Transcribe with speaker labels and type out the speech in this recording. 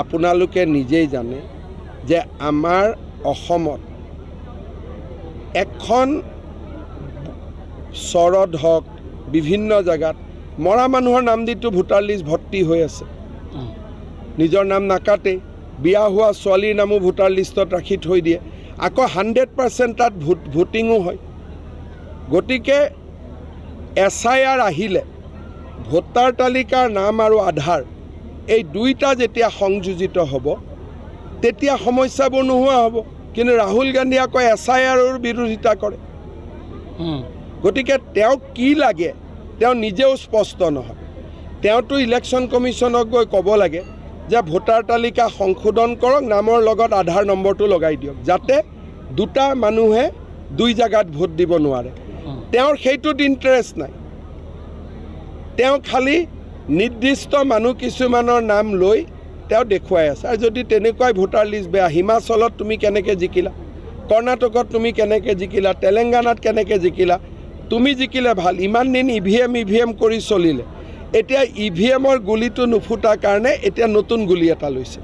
Speaker 1: আপোনালোকে নিজেই জানে যে আমাৰ অসমত এখন চৰত হওক বিভিন্ন জেগাত মৰা মানুহৰ নাম দিটো ভোটাৰ লিষ্ট ভৰ্তি হৈ আছে নিজৰ নাম নাকাটে বিয়া হোৱা ছোৱালীৰ নামো ভোটাৰ লিষ্টত ৰাখি থৈ দিয়ে আকৌ 100% তাত ভোটিঙো হয় গতিকে SIR আহিলে ভোটাৰ তালিকাৰ নাম আৰু আধাৰ এই দুইটা যেতিয়া সংযোজিত হ'ব তেতিয়া সমস্যাবোৰ নোহোৱা হ'ব কিন্তু ৰাহুল গান্ধী আকৌ SIRৰ বিৰোধিতা কৰে গতিকে তেওঁক কি লাগে তেওঁ নিজেও স্পষ্ট নহয় তেওঁতো ইলেকশ্যন কমিশ্যনক গৈ ক'ব লাগে যে ভোটাৰ তালিকা সংশোধন কৰক নামৰ লগত আধাৰ নম্বৰটো লগাই দিয়ক যাতে দুটা মানুহে দুই জায়গাত ভোট দিব নোৱাৰে তেওঁৰ সেইটোত ইণ্টাৰেষ্ট নাই তেওঁ খালি নিৰ্দিষ্ট মানুহ কিছুমানৰ নাম লৈ তেওঁ দেখুৱাই আছে আৰু যদি তেনেকুৱাই ভোটাৰ লিষ্ট বেয়া হিমাচলত তুমি কেনেকৈ জিকিলা কৰ্ণাটকত তুমি কেনেকৈ জিকিলা তেলেংগানাত কেনেকৈ জিকিলা তুমি জিকিলে ভাল ইমান দিন EVM কৰি চলিলে এতিয়া EVMৰ গুলিটো নুফুটাৰ কাৰণে এতিয়া নতুন গুলি এটা লৈছে